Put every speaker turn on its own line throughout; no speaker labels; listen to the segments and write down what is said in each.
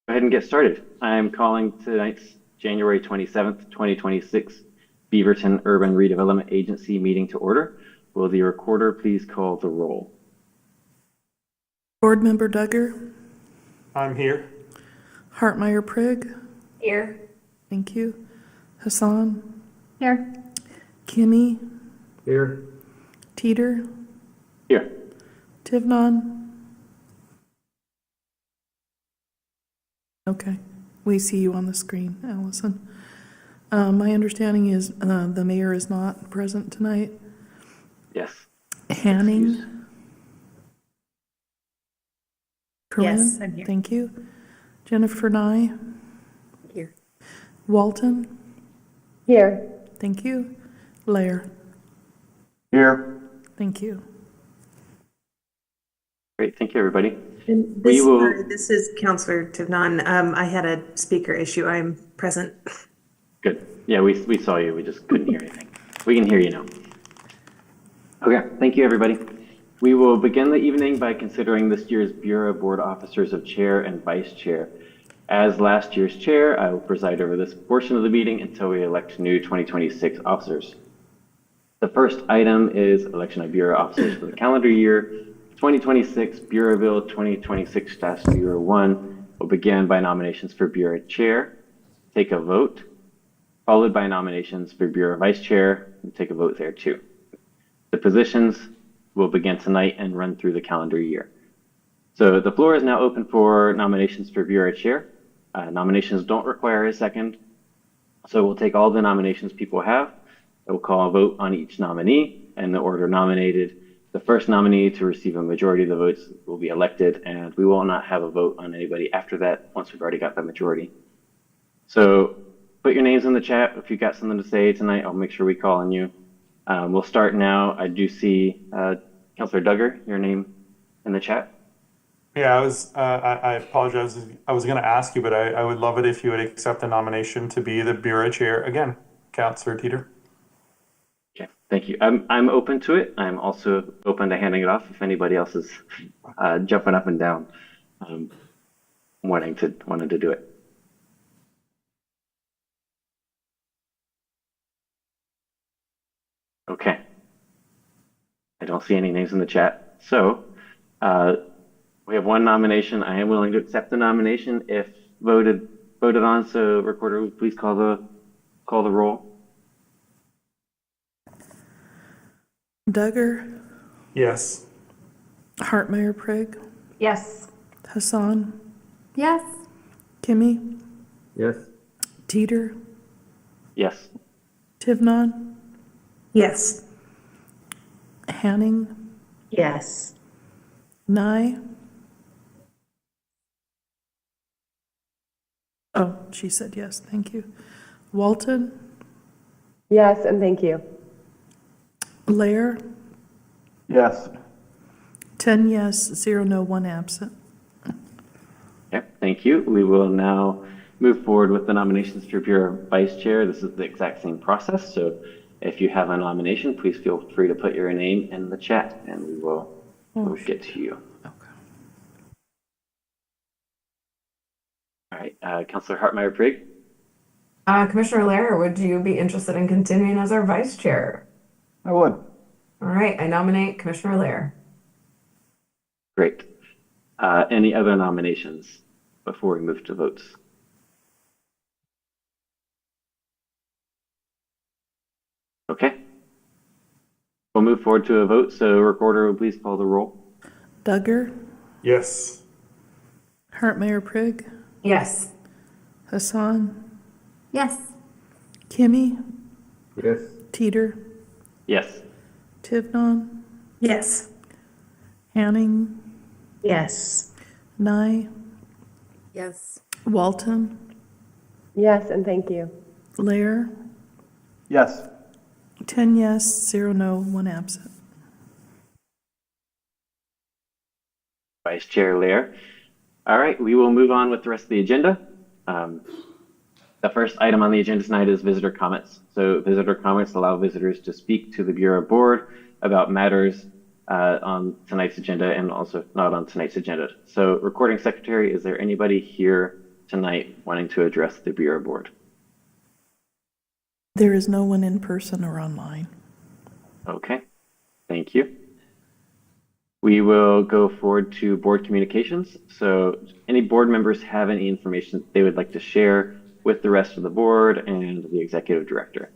Go ahead and get started. I'm calling tonight's January 27th, 2026 Beaverton Urban Redevelopment Agency meeting to order. Will the recorder please call the roll?
Board Member Duggar.
I'm here.
Hartmeyer Prigg.
Here.
Thank you. Hassan.
Here.
Kimmy.
Here.
Teeter.
Here.
Tivnon. Okay, we see you on the screen, Allison. My understanding is the mayor is not present tonight.
Yes.
Hanning. Corinne?
Yes, I'm here.
Thank you. Jennifer Nye.
Here.
Walton.
Here.
Thank you. Lair.
Here.
Thank you.
Great. Thank you, everybody.
And this is Councillor Tivnon. I had a speaker issue. I'm present.
Good. Yeah, we saw you. We just couldn't hear anything. We can hear you now. Okay. Thank you, everybody. We will begin the evening by considering this year's BURA Board Officers of Chair and Vice Chair. As last year's chair, I will preside over this portion of the meeting until we elect new 2026 officers. The first item is election of BURA officers for the calendar year 2026. BURA Bill 2026-01 will begin by nominations for BURA Chair, take a vote, followed by nominations for BURA Vice Chair, and take a vote there too. The positions will begin tonight and run through the calendar year. So the floor is now open for nominations for BURA Chair. Nominations don't require a second, so we'll take all the nominations people have. We'll call a vote on each nominee and the order nominated. The first nominee to receive a majority of the votes will be elected, and we will not have a vote on anybody after that once we've already got the majority. So put your names in the chat. If you've got something to say tonight, I'll make sure we call on you. We'll start now. I do see Councillor Duggar, your name in the chat.
Yeah, I apologize. I was going to ask you, but I would love it if you would accept the nomination to be the BURA Chair again, Councillor Teeter.
Okay, thank you. I'm open to it. I'm also open to handing it off if anybody else is jumping up and down, wanting to do it. Okay. I don't see any names in the chat, so we have one nomination. I am willing to accept the nomination if voted on. So, recorder, please call the roll.
Duggar.
Yes.
Hartmeyer Prigg.
Yes.
Hassan.
Yes.
Kimmy.
Yes.
Teeter.
Yes.
Tivnon.
Yes.
Hanning.
Yes.
Nye. Oh, she said yes. Thank you. Walton.
Yes, and thank you.
Lair.
Yes.
10 yes, 0 no, 1 absent.
Yep. Thank you. We will now move forward with the nominations for BURA Vice Chair. This is the exact same process. So if you have a nomination, please feel free to put your name in the chat and we will get to you.
Okay.
All right. Councillor Hartmeyer Prigg.
Commissioner Lair, would you be interested in continuing as our vice chair?
I would.
All right, I nominate Commissioner Lair.
Great. Any other nominations before we move to votes? Okay. We'll move forward to a vote. So, recorder, please call the roll.
Duggar.
Yes.
Hartmeyer Prigg.
Yes.
Hassan.
Yes.
Kimmy.
Yes.
Teeter.
Yes.
Tivnon.
Yes.
Hanning.
Yes.
Nye.
Yes.
Walton.
Yes, and thank you.
Lair.
Yes.
10 yes, 0 no, 1 absent.
Vice Chair Lair. All right, we will move on with the rest of the agenda. The first item on the agenda tonight is visitor comments. So visitor comments allow visitors to speak to the Bureau board about matters on tonight's agenda and also not on tonight's agenda. So recording secretary, is there anybody here tonight wanting to address the BURA board?
There is no one in person or online.
Okay, thank you. We will go forward to board communications. So any board members have any information they would like to share with the rest of the board and the executive director?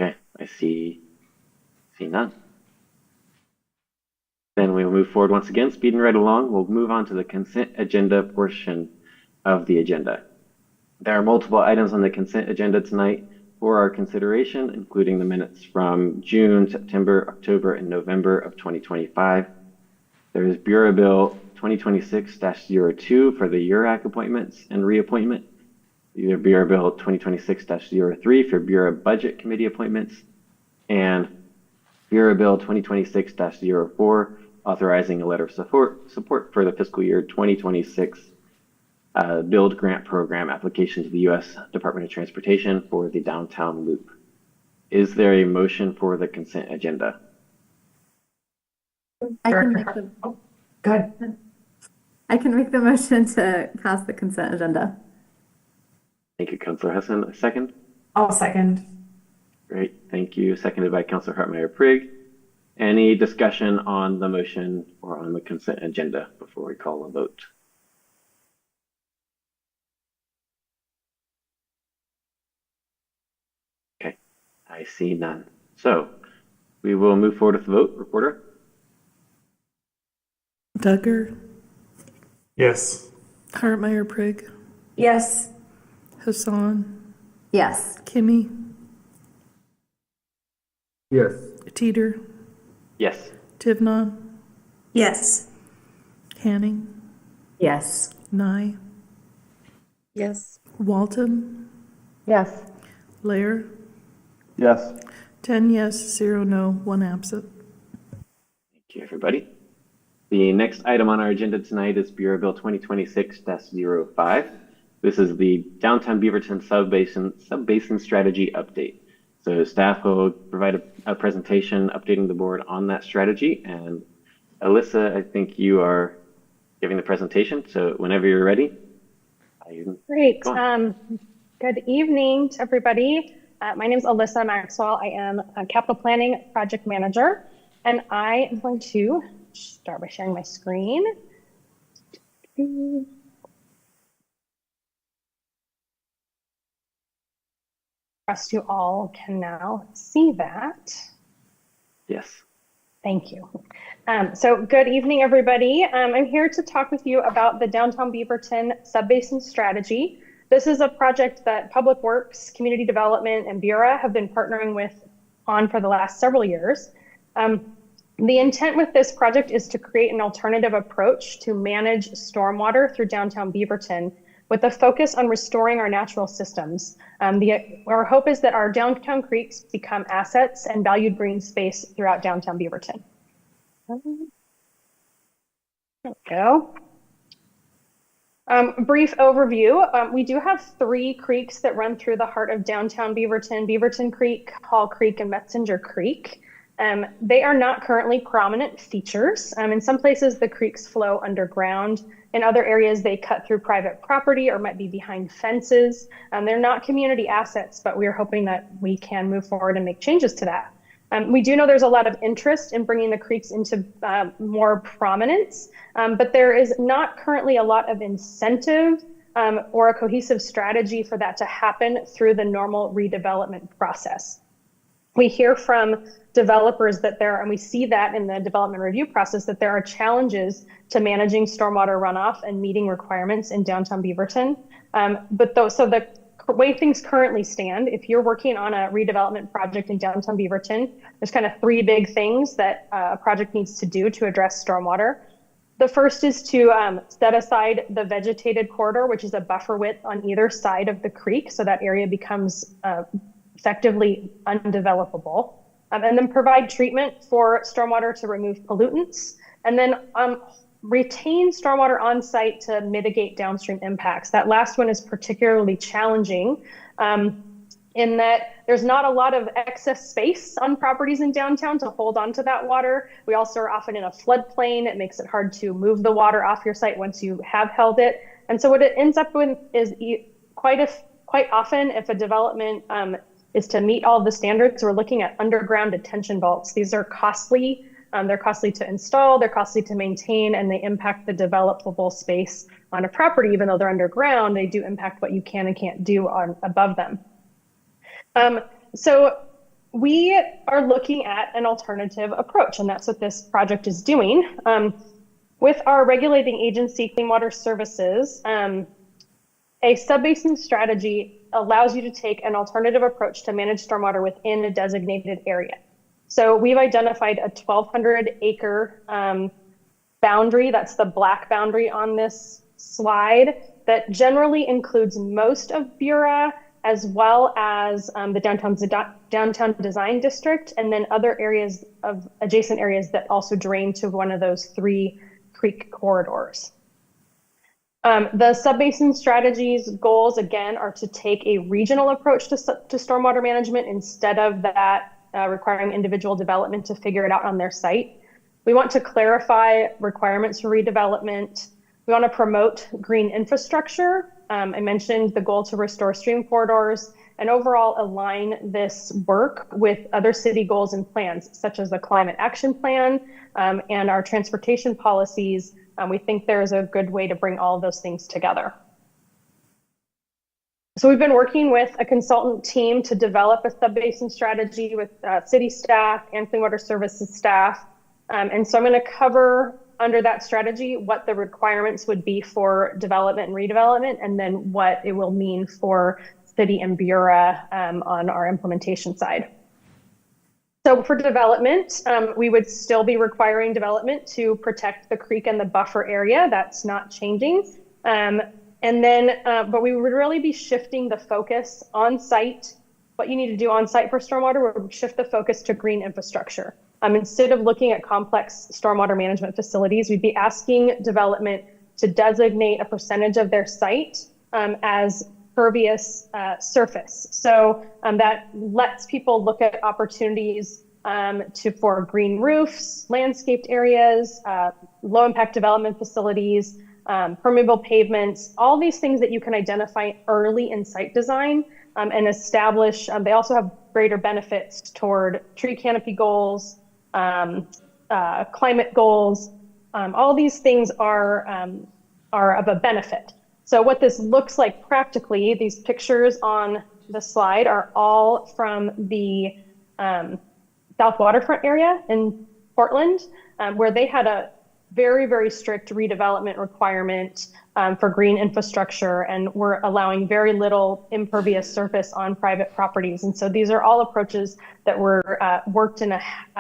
Okay, I see none. Then we will move forward once again, speeding right along. We'll move on to the consent agenda portion of the agenda. There are multiple items on the consent agenda tonight for our consideration, including the minutes from June, September, October, and November of 2025. There is BURA Bill 2026-02 for the URAC appointments and reappointment, either BURA Bill 2026-03 for BURA Budget Committee appointments, and BURA Bill 2026-04 authorizing a letter of support for the fiscal year 2026 Build Grant Program application to the U.S. Department of Transportation for the downtown loop. Is there a motion for the consent agenda?
I can make the,
Oh, good.
I can make the motion to pass the consent agenda.
Thank you, Councilor Hesson. A second?
I'll second.
Great, thank you. Seconded by Councilor Hartmeyer-Prigg. Any discussion on the motion or on the consent agenda before we call a vote? Okay, I see none. So we will move forward with the vote. Reporter?
Duggar,
Yes.
Hartmeyer-Prigg,
Yes.
Hassan,
Yes.
Kimmy,
Yes.
Teeter,
Yes.
Tivnon,
Yes.
Hanning,
Yes.
Nye,
Yes.
Walton,
Yes.
Lair.
Yes.
10 yes, 0 no, 1 absent.
Thank you, everybody. The next item on our agenda tonight is Bureau Bill 2026-05. This is the Downtown Beaverton Subbasin Strategy Update. So staff will provide a presentation updating the board on that strategy. And Alyssa, I think you are giving the presentation. So whenever you're ready.
Great. Good evening to everybody. My name is Alyssa Maxwell. I am a capital planning project manager, and I am going to start by sharing my screen. Trust you all can now see that.
Yes.
Thank you. So good evening, everybody. I'm here to talk with you about the Downtown Beaverton Subbasin Strategy. This is a project that Public Works, Community Development, and BURA have been partnering on for the last several years. The intent with this project is to create an alternative approach to manage stormwater through downtown Beaverton with a focus on restoring our natural systems. Our hope is that our downtown creeks become assets and valued green space throughout downtown Beaverton. There we go. Brief overview. We do have 3 creeks that run through the heart of downtown Beaverton: Beaverton Creek, Hall Creek, and Messenger Creek. They are not currently prominent features. In some places, the creeks flow underground. In other areas, they cut through private property or might be behind fences. They're not community assets, but we're hoping that we can move forward and make changes to that. We do know there's a lot of interest in bringing the creeks into more prominence, but there is not currently a lot of incentive or a cohesive strategy for that to happen through the normal redevelopment process. We hear from developers that and we see that in the development review process, that there are challenges to managing stormwater runoff and meeting requirements in downtown Beaverton. So the way things currently stand, if you're working on a redevelopment project in downtown Beaverton, there's kind of 3 big things that a project needs to do to address stormwater. The first is to set aside the vegetated corridor, which is a buffer width on either side of the creek, so that area becomes effectively undevelopable. And then provide treatment for stormwater to remove pollutants, and then retain stormwater on site to mitigate downstream impacts. That last one is particularly challenging in that there's not a lot of excess space on properties in downtown to hold onto that water. We also are often in a floodplain. It makes it hard to move the water off your site once you have held it. And so what it ends up with is quite often, if a development is to meet all of the standards, we're looking at underground detention vaults. These are costly. They're costly to install, they're costly to maintain, and they impact the developable space on a property. Even though they're underground, they do impact what you can and can't do above them. So we are looking at an alternative approach, and that's what this project is doing. With our regulating agency, Clean Water Services, a subbasin strategy allows you to take an alternative approach to manage stormwater within a designated area. So we've identified a 1,200 acre boundary, that's the black boundary on this slide, that generally includes most of BURA, as well as the downtown design district, and then other areas of adjacent areas that also drain to one of those 3 creek corridors. The subbasin strategies goals, again, are to take a regional approach to stormwater management instead of that requiring individual development to figure it out on their site. We want to clarify requirements for redevelopment. We want to promote green infrastructure. I mentioned the goal to restore stream corridors and overall align this work with other city goals and plans, such as the Climate Action Plan and our transportation policies. We think there's a good way to bring all of those things together. So we've been working with a consultant team to develop a subbasin strategy with city staff and Clean Water Services staff. And so I'm going to cover under that strategy what the requirements would be for development and redevelopment, and then what it will mean for city and BURA on our implementation side. So for development, we would still be requiring development to protect the creek and the buffer area. That's not changing. But we would really be shifting the focus on site. What you need to do on site for stormwater would shift the focus to green infrastructure. Instead of looking at complex stormwater management facilities, we'd be asking development to designate a percentage of their site as pervious surface. So that lets people look at opportunities for green roofs, landscaped areas, low impact development facilities, permeable pavements, all these things that you can identify early in site design and establish. They also have greater benefits toward tree canopy goals, climate goals. All these things are of a benefit. So what this looks like practically, these pictures on the slide are all from the South Waterfront area in Portland, where they had a very, very strict redevelopment requirement for green infrastructure, and we're allowing very little impervious surface on private properties. And so these are all approaches that were worked in a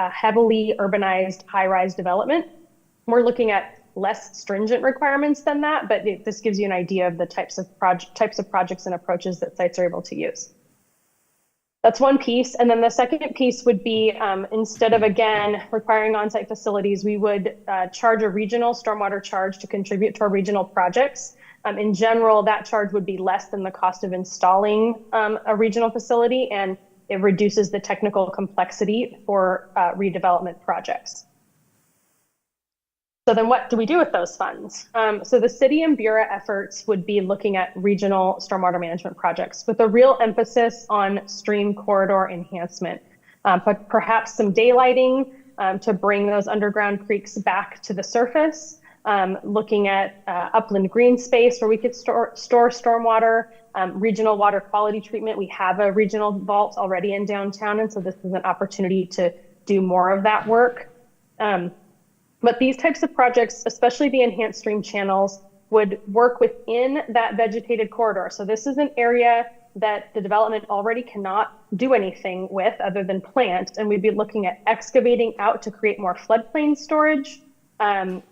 heavily urbanized high-rise development. We're looking at less stringent requirements than that, but this gives you an idea of the types of projects and approaches that sites are able to use. That's one piece. And then the second piece would be, instead of, again, requiring on-site facilities, we would charge a regional stormwater charge to contribute to our regional projects. In general, that charge would be less than the cost of installing a regional facility, and it reduces the technical complexity for redevelopment projects. So then what do we do with those funds? So the city and BURA efforts would be looking at regional stormwater management projects with a real emphasis on stream corridor enhancement, but perhaps some daylighting to bring those underground creeks back to the surface, looking at upland green space where we could store stormwater, regional water quality treatment. We have a regional vault already in downtown, and so this is an opportunity to do more of that work. But these types of projects, especially the enhanced stream channels, would work within that vegetated corridor. So this is an area that the development already cannot do anything with other than plant. And we'd be looking at excavating out to create more floodplain storage, and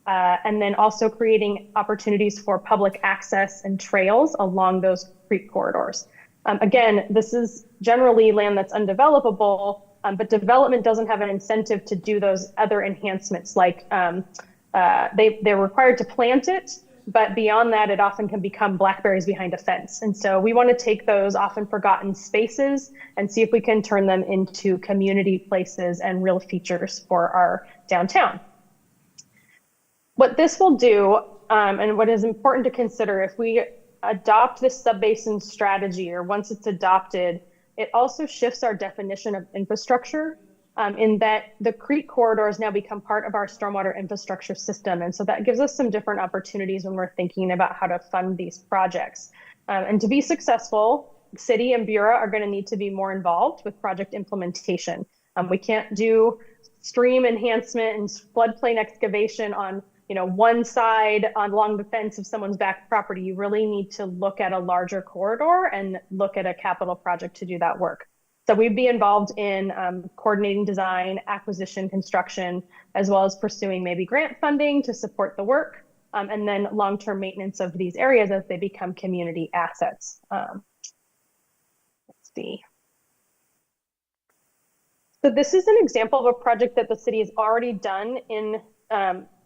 then also creating opportunities for public access and trails along those creek corridors. Again, this is generally land that's undevelopable, but development doesn't have an incentive to do those other enhancements, like they're required to plant it, but beyond that, it often can become blackberries behind a fence. And so we want to take those often forgotten spaces and see if we can turn them into community places and real features for our downtown. What this will do, and what is important to consider, if we adopt this subbasin strategy, or once it's adopted, it also shifts our definition of infrastructure, in that the creek corridors now become part of our stormwater infrastructure system. And so that gives us some different opportunities when we're thinking about how to fund these projects. And to be successful, city and BURA are going to need to be more involved with project implementation. We can't do stream enhancement and floodplain excavation on one side along the fence of someone's back property. You really need to look at a larger corridor and look at a capital project to do that work. So we'd be involved in coordinating design, acquisition, construction, as well as pursuing maybe grant funding to support the work, and then long-term maintenance of these areas as they become community assets. Let's see. So this is an example of a project that the city has already done in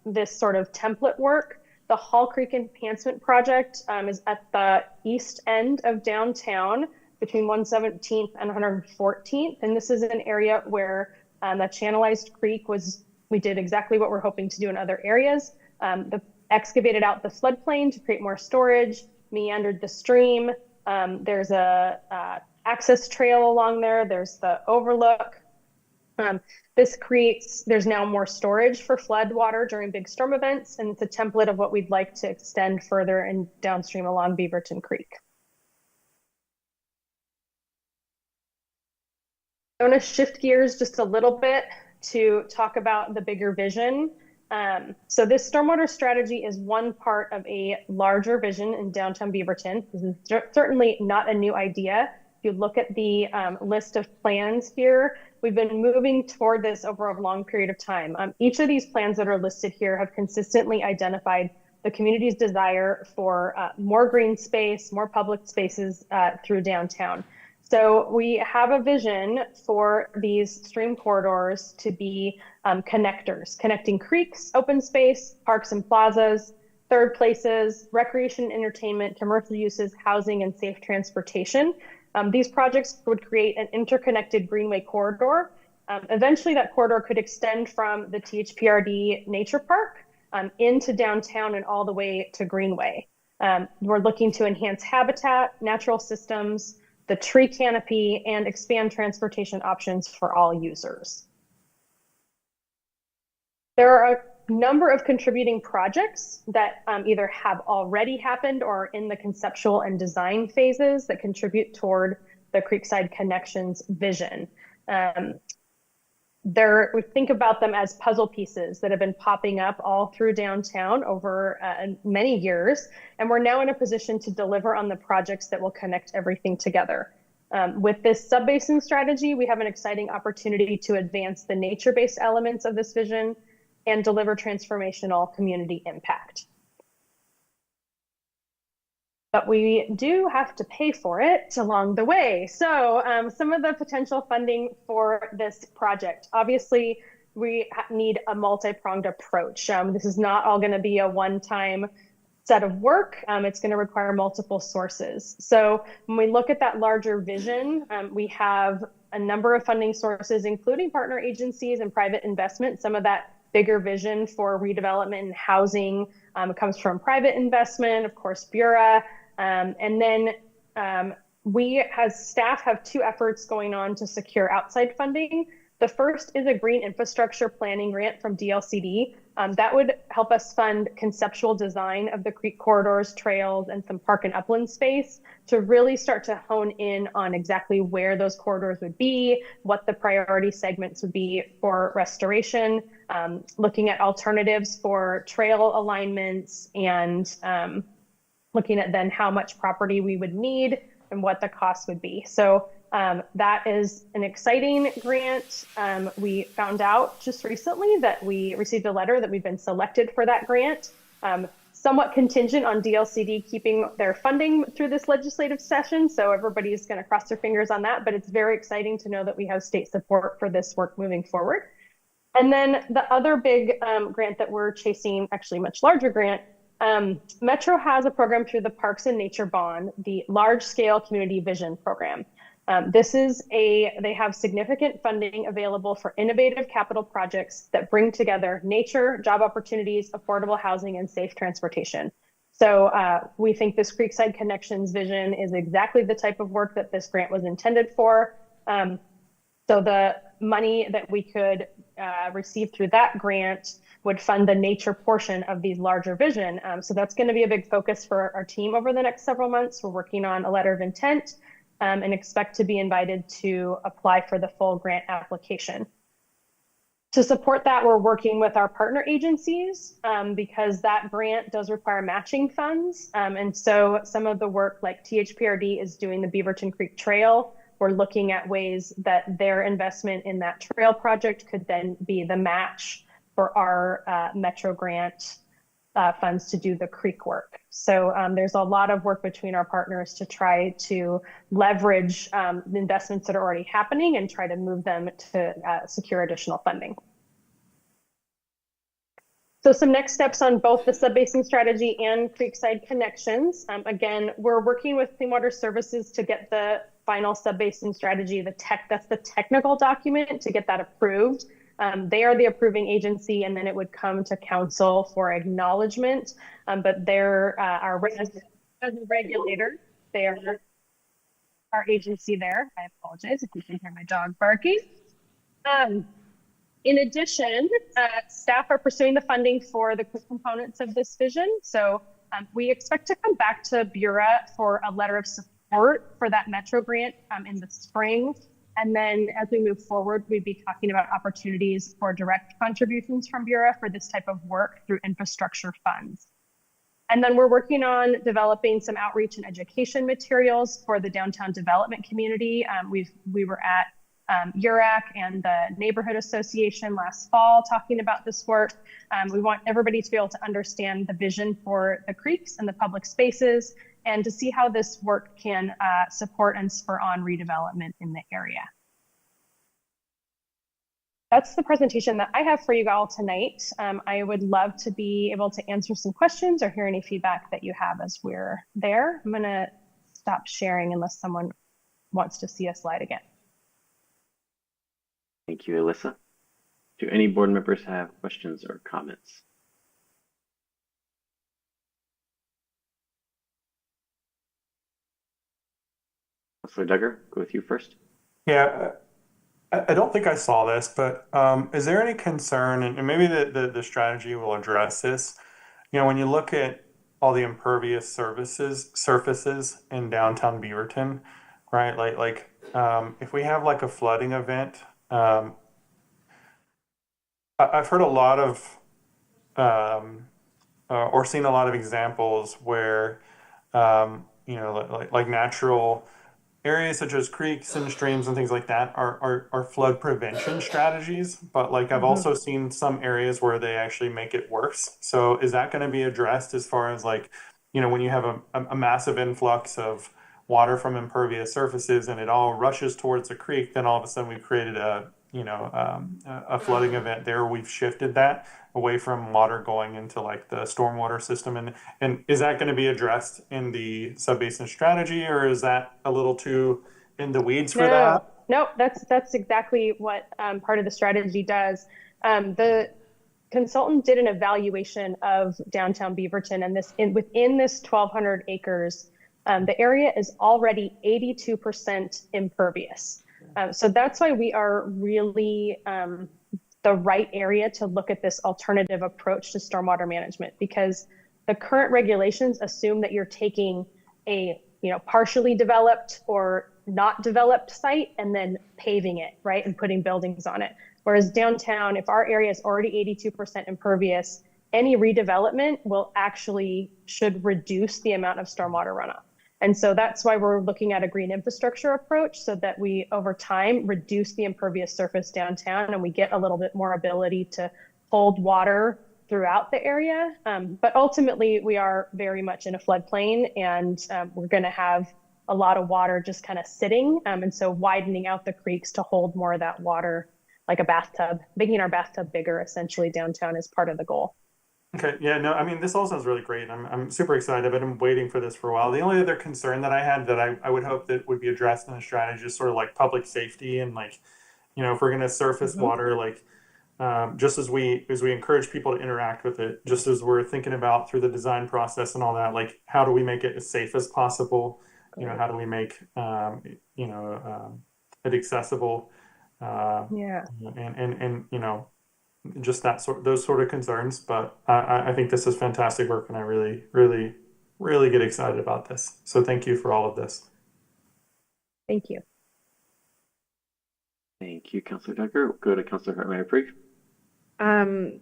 this sort of template work. The Hall Creek Enhancement Project is at the east end of downtown between 117th and 114th. And this is an area where the channelized creek we did exactly what we're hoping to do in other areas. Excavated out the floodplain to create more storage, meandered the stream. There's a access trail along there. There's the overlook. There's now more storage for flood water during big storm events, and it's a template of what we'd like to extend further and downstream along Beaverton Creek. I want to shift gears just a little bit to talk about the bigger vision. So this stormwater strategy is one part of a larger vision in downtown Beaverton. This is certainly not a new idea. If you look at the list of plans here, we've been moving toward this over a long period of time. Each of these plans that are listed here have consistently identified the community's desire for more green space, more public spaces through downtown. So we have a vision for these stream corridors to be connectors, connecting creeks, open space, parks and plazas, third places, recreation, entertainment, commercial uses, housing, and safe transportation. These projects would create an interconnected greenway corridor. Eventually, that corridor could extend from the THPRD Nature Park into downtown and all the way to Greenway. We're looking to enhance habitat, natural systems, the tree canopy, and expand transportation options for all users. There are a number of contributing projects that either have already happened or are in the conceptual and design phases that contribute toward the Creekside Connections vision. We think about them as puzzle pieces that have been popping up all through downtown over many years, and we're now in a position to deliver on the projects that will connect everything together. With this subbasin strategy, we have an exciting opportunity to advance the nature-based elements of this vision and deliver transformational community impact. But we do have to pay for it along the way. So some of the potential funding for this project, obviously we need a multi-pronged approach. This is not all going to be a one-time set of work. It's going to require multiple sources. So when we look at that larger vision, we have a number of funding sources, including partner agencies and private investment. Some of that bigger vision for redevelopment and housing comes from private investment, of course, BURA. And then we as staff have two efforts going on to secure outside funding. The first is a green infrastructure planning grant from DLCD. That would help us fund conceptual design of the creek corridors, trails, and some park and upland space to really start to hone in on exactly where those corridors would be, what the priority segments would be for restoration, looking at alternatives for trail alignments, and looking at then how much property we would need and what the cost would be. So that is an exciting grant. We found out just recently that we received a letter that we've been selected for that grant, somewhat contingent on DLCD keeping their funding through this legislative session. So everybody's going to cross their fingers on that, but it's very exciting to know that we have state support for this work moving forward. And then the other big grant that we're chasing, actually much larger grant, Metro has a program through the Parks and Nature Bond, the Large Scale Community Vision Program. They have significant funding available for innovative capital projects that bring together nature, job opportunities, affordable housing, and safe transportation. So we think this Creekside Connections vision is exactly the type of work that this grant was intended for. So the money that we could receive through that grant would fund the nature portion of these larger vision. So that's going to be a big focus for our team over the next several months. We're working on a letter of intent and expect to be invited to apply for the full grant application. To support that, we're working with our partner agencies because that grant does require matching funds. And so some of the work like THPRD is doing the Beaverton Creek Trail. We're looking at ways that their investment in that trail project could then be the match for our Metro grant funds to do the creek work. So there's a lot of work between our partners to try to leverage the investments that are already happening and try to move them to secure additional funding. So some next steps on both the Subbasin strategy and Creekside Connections. Again, we're working with Clean Water Services to get the final Subbasin strategy, that's the technical document, to get that approved. They are the approving agency, and then it would come to council for acknowledgement. But they're our as a regulator. They are our agency there. I apologize if you can hear my dog barking. In addition, staff are pursuing the funding for the components of this vision. So we expect to come back to BURA for a letter of support for that Metro grant in the spring. And then as we move forward, we'd be talking about opportunities for direct contributions from BURA for this type of work through infrastructure funds. And then we're working on developing some outreach and education materials for the downtown development community. We were at URAC and the Neighborhood Association last fall talking about this work. We want everybody to be able to understand the vision for the creeks and the public spaces, and to see how this work can support and spur on redevelopment in the area. That's the presentation that I have for you all tonight. I would love to be able to answer some questions or hear any feedback that you have as we're there. I'm gonna stop sharing unless someone wants to see a slide again.
Thank you, Alyssa. Do any board members have questions or comments? Councilor Duggar, go with you first.
Yeah, I don't think I saw this, but is there any concern, and maybe the strategy will address this, you know, when you look at all the impervious surfaces in downtown Beaverton, right? Like if we have like a flooding event, I've heard a lot of, or seen a lot of examples where, you know, like natural areas such as creeks and streams and things like that are flood prevention strategies. But like I've also seen some areas where they actually make it worse. So is that going to be addressed as far as like, you know, when you have a massive influx of water from impervious surfaces and it all rushes towards a creek, then all of a sudden we've created a flooding event there. We've shifted that away from water going into like the stormwater system, and is that going to be addressed in the Subbasin strategy, or is that a little too in the weeds for that?
No, that's exactly what part of the strategy does. The consultant did an evaluation of downtown Beaverton, and within this 1,200 acres, the area is already 82% impervious. So that's why we are really the right area to look at this alternative approach to stormwater management, because the current regulations assume that you're taking a partially developed or not developed site and then paving it, right, and putting buildings on it. Whereas downtown, if our area is already 82% impervious, any redevelopment should reduce the amount of stormwater runoff. And so that's why we're looking at a green infrastructure approach, so that we, over time, reduce the impervious surface downtown and we get a little bit more ability to hold water throughout the area. But ultimately, we are very much in a floodplain, and we're going to have a lot of water just kind of sitting. And so widening out the creeks to hold more of that water, like a bathtub, making our bathtub bigger, essentially, downtown is part of the goal.
Okay, yeah, no, I mean, this all sounds really great. I'm super excited. I've been waiting for this for a while. The only other concern that I had that I would hope that would be addressed in the strategy is sort of like public safety and like, if we're going to surface water, like just as we encourage people to interact with it, just as we're thinking about through the design process and all that, like how do we make it as safe as possible? How do we make it accessible?
Yeah.
And just those sort of concerns. But I think this is fantastic work, and I really, really, really get excited about this. So thank you for all of this.
Thank you.
Thank you, Councillor Tucker. We'll go to Councillor Hartmeyer-Prieg.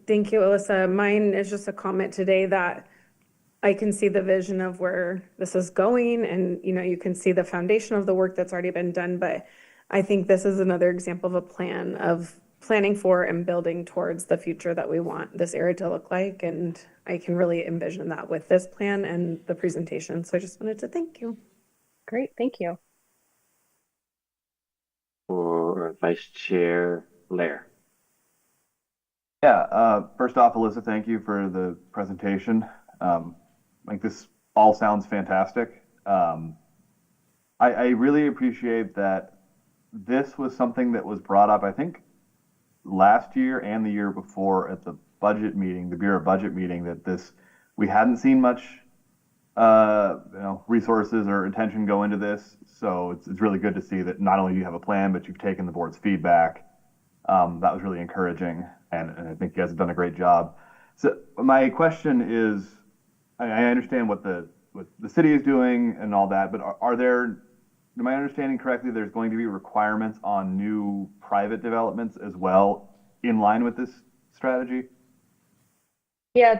Thank you, Alyssa. Mine is just a comment today that I can see the vision of where this is going, and you can see the foundation of the work that's already been done. But I think this is another example of a plan of planning for and building towards the future that we want this area to look like. And I can really envision that with this plan and the presentation. So I just wanted to thank you.
Great, thank you.
For Vice Chair Lair.
Yeah, first off, Alyssa, thank you for the presentation. Like this all sounds fantastic. I really appreciate that this was something that was brought up, I think, last year and the year before at the budget meeting, the BURA budget meeting, that we hadn't seen much resources or attention go into this. So it's really good to see that not only do you have a plan, but you've taken the board's feedback. That was really encouraging, and I think you guys have done a great job. So my question is, I understand what the city is doing and all that, but are there, am I understanding correctly, there's going to be requirements on new private developments as well in line with this strategy?
Yeah,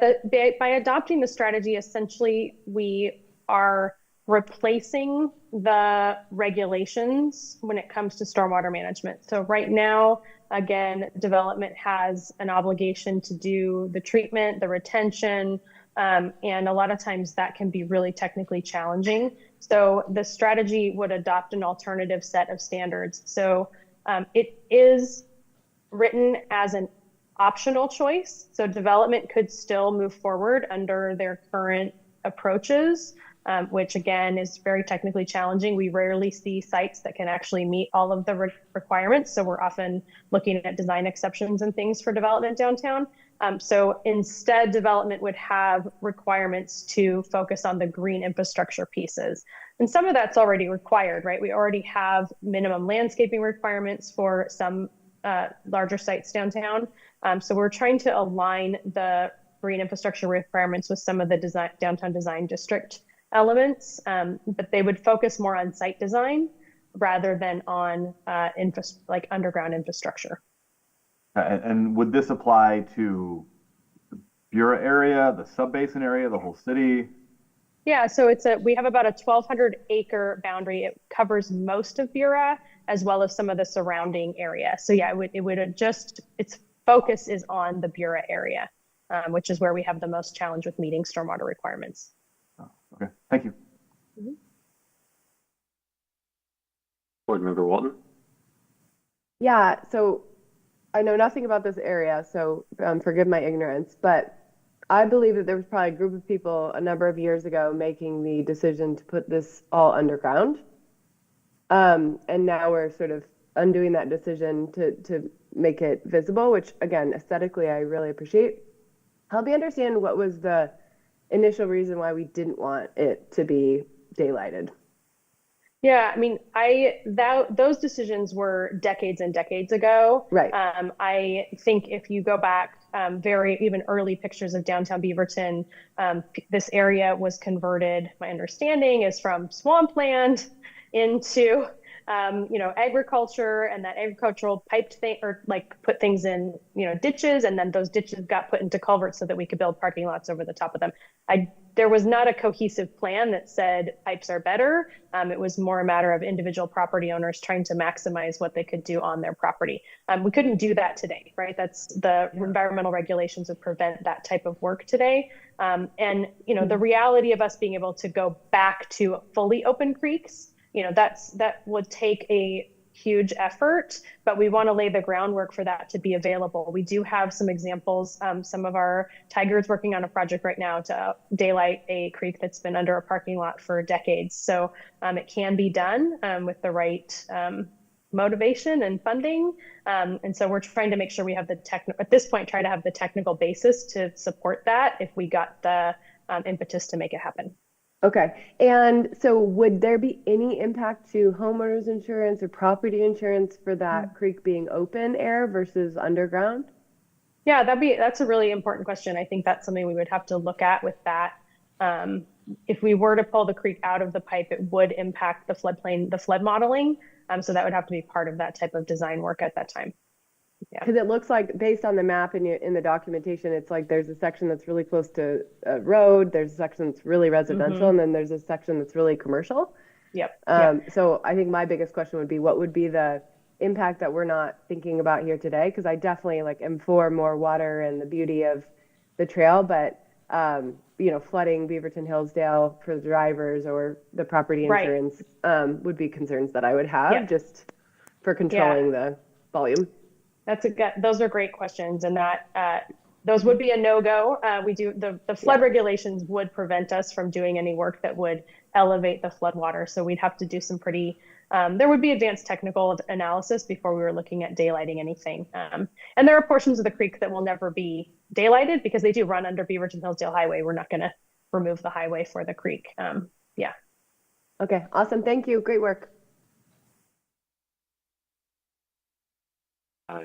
by adopting the strategy, essentially we are replacing the regulations when it comes to stormwater management. So right now, again, development has an obligation to do the treatment, the retention, and a lot of times that can be really technically challenging. So the strategy would adopt an alternative set of standards. So it is written as an optional choice. So development could still move forward under their current approaches, which again is very technically challenging. We rarely see sites that can actually meet all of the requirements. So we're often looking at design exceptions and things for development downtown. So instead, development would have requirements to focus on the green infrastructure pieces. And some of that's already required, right? We already have minimum landscaping requirements for some larger sites downtown. So we're trying to align the green infrastructure requirements with some of the downtown design district elements, but they would focus more on site design rather than on like underground infrastructure.
And would this apply to the BURA area, the Subbasin area, the whole city?
Yeah, so we have about a 1,200 acre boundary. It covers most of BURA as well as some of the surrounding area. So yeah, it would just, its focus is on the BURA area, which is where we have the most challenge with meeting stormwater requirements.
Oh, okay, thank you.
Mm-hmm.
Board Member Walton.
Yeah, so I know nothing about this area, so forgive my ignorance, but I believe that there was probably a group of people a number of years ago making the decision to put this all underground. And now we're sort of undoing that decision to make it visible, which again, aesthetically, I really appreciate. Help me understand what was the initial reason why we didn't want it to be daylighted.
Yeah, I mean, those decisions were decades and decades ago.
Right.
I think if you go back very even early pictures of downtown Beaverton, this area was converted, my understanding is from swampland into agriculture, and that agricultural piped thing or like put things in, ditches, and then those ditches got put into culverts so that we could build parking lots over the top of them. There was not a cohesive plan that said pipes are better. It was more a matter of individual property owners trying to maximize what they could do on their property. We couldn't do that today, right? That's the environmental regulations would prevent that type of work today. The reality of us being able to go back to fully open creeks, that would take a huge effort, but we want to lay the groundwork for that to be available. We do have some examples. Some of our Tigers working on a project right now to daylight a creek that's been under a parking lot for decades. So it can be done with the right motivation and funding. And so we're trying to make sure we have at this point, try to have the technical basis to support that if we got the impetus to make it happen.
Okay. And so would there be any impact to homeowners insurance or property insurance for that creek being open air versus underground?
Yeah, that's a really important question. I think that's something we would have to look at with that. If we were to pull the creek out of the pipe, it would impact the floodplain, the flood modeling. So that would have to be part of that type of design work at that time. Yeah.
Because it looks like, based on the map in the documentation, it's like there's a section that's really close to a road, there's a section that's really residential, and then there's a section that's really commercial.
Yep.
So I think my biggest question would be, what would be the impact that we're not thinking about here today? Because I definitely am for more water and the beauty of the trail, but flooding Beaverton, Hillsdale for the drivers or the property insurance would be concerns that I would have just for controlling the volume.
Those are great questions, and that those would be a no-go. The flood regulations would prevent us from doing any work that would elevate the flood water. So we'd have to do some there would be advanced technical analysis before we were looking at daylighting anything. And there are portions of the creek that will never be daylighted because they do run under Beaverton Hillsdale Highway. We're not going to remove the highway for the creek.
Okay, awesome. Thank you. Great work.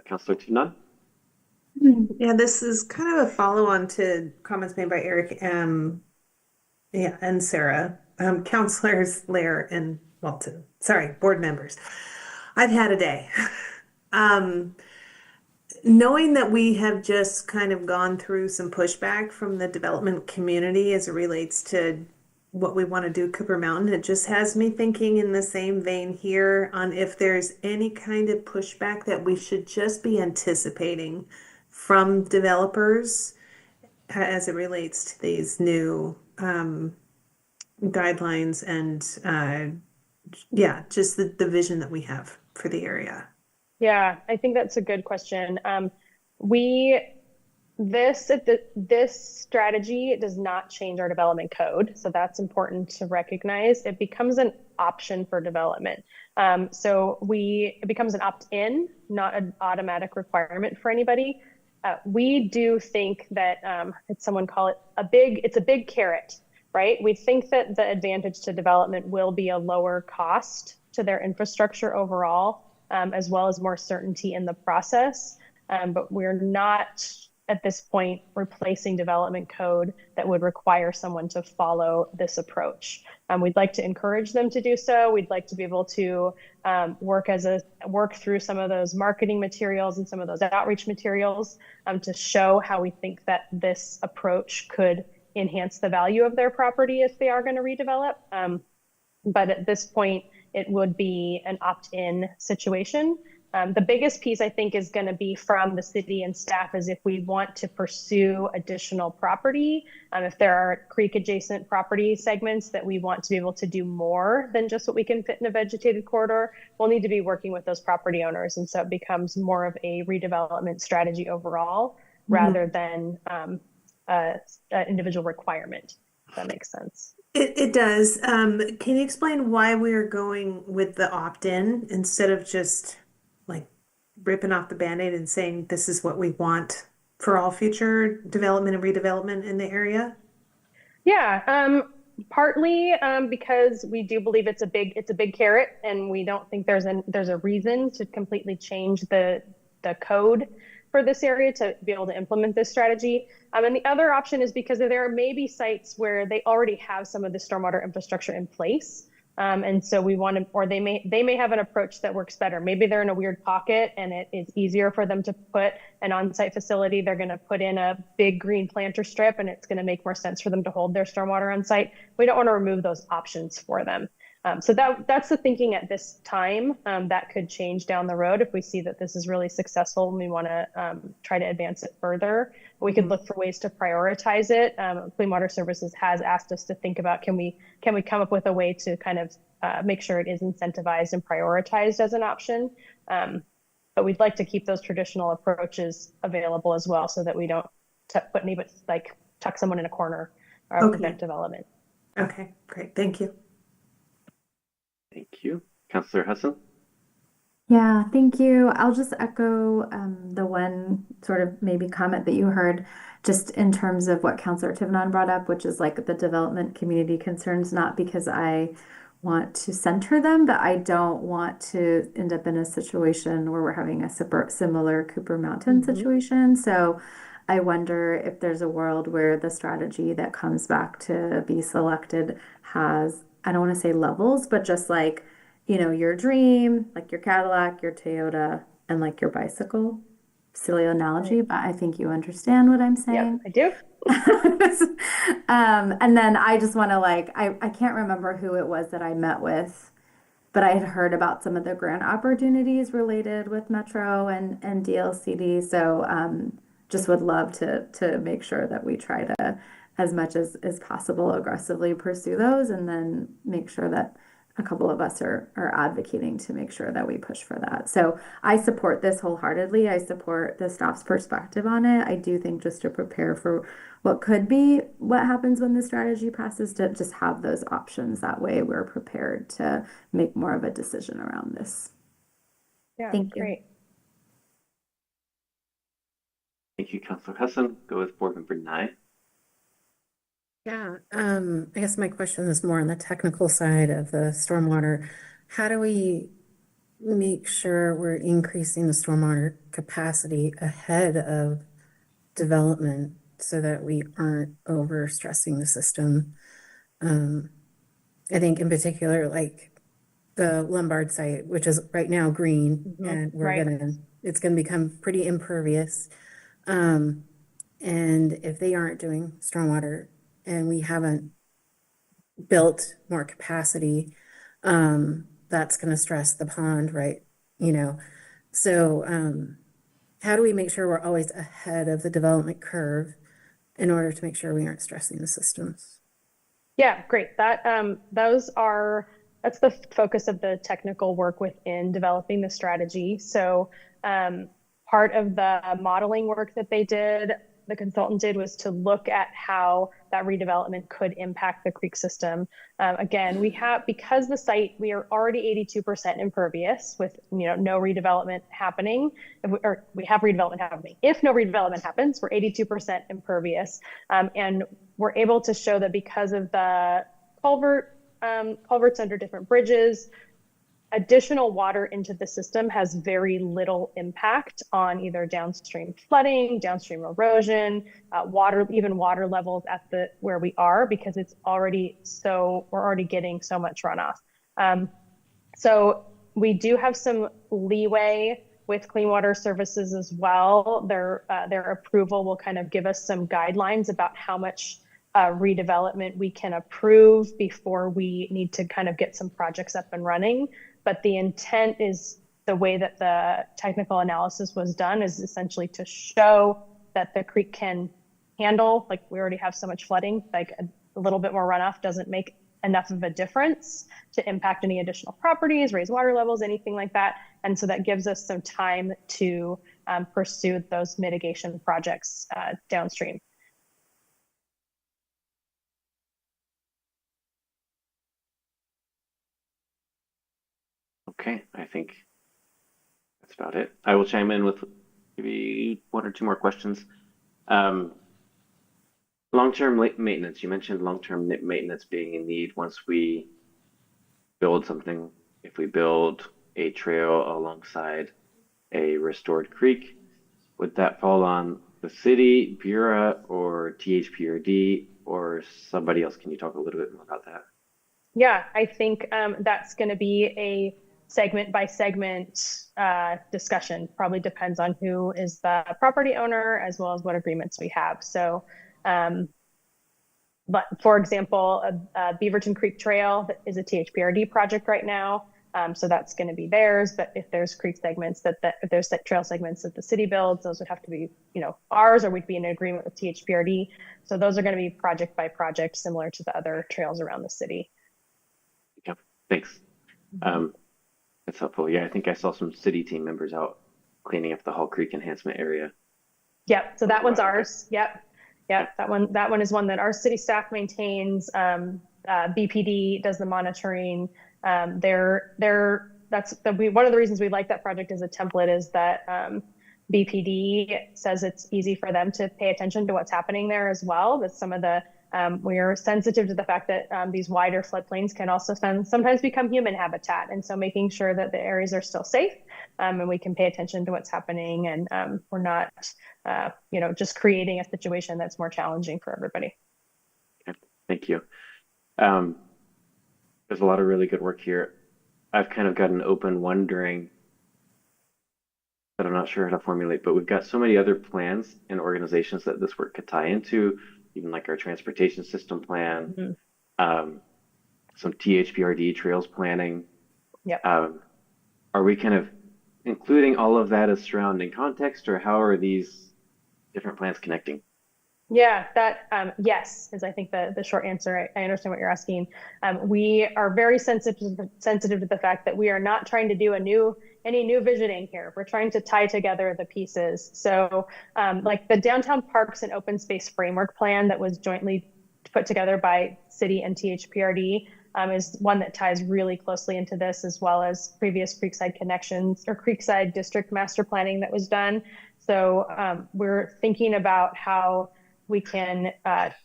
Councillor Tunon?
Yeah, this is kind of a follow-on to comments made by Eric and Sarah, councilors Lair and Walton. Sorry, board members. I've had a day. Knowing that we have just kind of gone through some pushback from the development community as it relates to what we want to do Cooper Mountain, it just has me thinking in the same vein here on if there's any kind of pushback that we should just be anticipating from developers as it relates to these new guidelines and just the vision that we have for the area.
Yeah, I think that's a good question. This strategy does not change our development code, so that's important to recognize. It becomes an option for development. It becomes an opt-in, not an automatic requirement for anybody. We do think that someone call it it's a big carrot, right? We think that the advantage to development will be a lower cost to their infrastructure overall, as well as more certainty in the process. But we're not at this point replacing development code that would require someone to follow this approach. We'd like to encourage them to do so. We'd like to be able to work through some of those marketing materials and some of those outreach materials to show how we think that this approach could enhance the value of their property if they are going to redevelop. But at this point, it would be an opt-in situation. The biggest piece, I think, is going to be from the city and staff is if we want to pursue additional property, if there are creek adjacent property segments that we want to be able to do more than just what we can fit in a vegetated corridor, we'll need to be working with those property owners. And so it becomes more of a redevelopment strategy overall rather than an individual requirement, if that makes sense.
It does. Can you explain why we're going with the opt-in instead of just ripping off the Band-Aid and saying this is what we want for all future development and redevelopment in the area?
Yeah, partly because we do believe it's a big carrot, and we don't think there's a reason to completely change the code for this area to be able to implement this strategy. And the other option is because there may be sites where they already have some of the stormwater infrastructure in place. And so we want to, or they may have an approach that works better. Maybe they're in a weird pocket and it is easier for them to put an on-site facility. They're going to put in a big green planter strip and it's going to make more sense for them to hold their stormwater on site. We don't want to remove those options for them. So that's the thinking at this time. That could change down the road if we see that this is really successful and we want to try to advance it further. We could look for ways to prioritize it. Clean Water Services has asked us to think about, can we come up with a way to kind of make sure it is incentivized and prioritized as an option. But we'd like to keep those traditional approaches available as well, so that we don't put anybody, like tuck someone in a corner or prevent development.
Okay, great. Thank you.
Thank you. Councillor Husson?
Yeah, thank you. I'll just echo the one sort of maybe comment that you heard, just in terms of what Councillor Tivenon brought up, which is like the development community concerns, not because I want to center them, but I don't want to end up in a situation where we're having a similar Cooper Mountain situation. So I wonder if there's a world where the strategy that comes back to be selected has, I don't want to say levels, but just like, your dream, like your Cadillac, your Toyota, and like your bicycle. Silly analogy, but I think you understand what I'm saying.
Yeah, I do.
And then I just want to I can't remember who it was that I met with, but I had heard about some of the grant opportunities related with Metro and DLCD. So just would love to make sure that we try to, as much as possible, aggressively pursue those, and then make sure that a couple of us are advocating to make sure that we push for that. So I support this wholeheartedly. I support the staff's perspective on it. I do think, just to prepare for what could be what happens when the strategy passes, to just have those options. That way we're prepared to make more of a decision around this.
Yeah,
Thank you.
Great.
Thank you, Councillor Husson. Go with Board Member Nye.
Yeah, I guess my question is more on the technical side of the stormwater. How do we make sure we're increasing the stormwater capacity ahead of development so that we aren't over stressing the system? I think in particular, like the Lombard site, which is right now green, and it's gonna become pretty impervious. And if they aren't doing stormwater, and we haven't built more capacity, that's going to stress the pond, right? So how do we make sure we're always ahead of the development curve in order to make sure we aren't stressing the systems?
Yeah, great. That's the focus of the technical work within developing the strategy. So part of the modeling work that the consultant did, was to look at how that redevelopment could impact the creek system. Again, because the site, we are already 82% impervious with no redevelopment happening, or we have redevelopment happening. If no redevelopment happens, we're 82% impervious. And we're able to show that because of the culverts under different bridges, additional water into the system has very little impact on either downstream flooding, downstream erosion, even water levels at where we are, because we're already getting so much runoff. So we do have some leeway with Clean Water Services as well. Their approval will kind of give us some guidelines about how much redevelopment we can approve before we need to kind of get some projects up and running. But the intent is, the way that the technical analysis was done, is essentially to show that the creek can handle, like we already have so much flooding, like a little bit more runoff doesn't make enough of a difference to impact any additional properties, raise water levels, anything like that. And so that gives us some time to pursue those mitigation projects downstream.
Okay, I think that's about it. I will chime in with maybe one or two more questions. Long-term maintenance. You mentioned long-term maintenance being in need once we build something. If we build a trail alongside a restored creek, would that fall on the city, BURA, or THPRD, or somebody else? Can you talk a little bit more about that?
Yeah, I think that's going to be a segment by segment discussion. Probably depends on who is the property owner, as well as what agreements we have. So but for example, Beaverton Creek Trail is a THPRD project right now. So that's going to be theirs. But if there's creek segments if there's trail segments that the city builds, those would have to be, ours, or we'd be in agreement with THPRD. So those are going to be project by project, similar to the other trails around the city.
Yep. Thanks. That's helpful. Yeah, I think I saw some city team members out cleaning up the Hall Creek enhancement area.
Yep. So that one's ours. Yep. That one is one that our city staff maintains. BPD does the monitoring. One of the reasons we like that project as a template is that BPD says it's easy for them to pay attention to what's happening there as well. But some of the we are sensitive to the fact that these wider floodplains can also sometimes become human habitat, and so making sure that the areas are still safe and we can pay attention to what's happening, and we're not just creating a situation that's more challenging for everybody.
Okay. Thank you. There's a lot of really good work here. I've kind of got an open wondering that I'm not sure how to formulate, but we've got so many other plans and organizations that this work could tie into, even like our transportation system plan, some THPRD trails planning.
Yep.
Are we kind of including all of that as surrounding context, or how are these different plans connecting?
Yeah, that yes is, I think, the short answer. I understand what you're asking. We are very sensitive to the fact that we are not trying to do any new visioning here. We're trying to tie together the pieces. So like the Downtown Parks and Open Space Framework Plan that was jointly put together by City and THPRD is one that ties really closely into this, as well as previous Creekside Connections or Creekside District Master Planning that was done. So we're thinking about how we can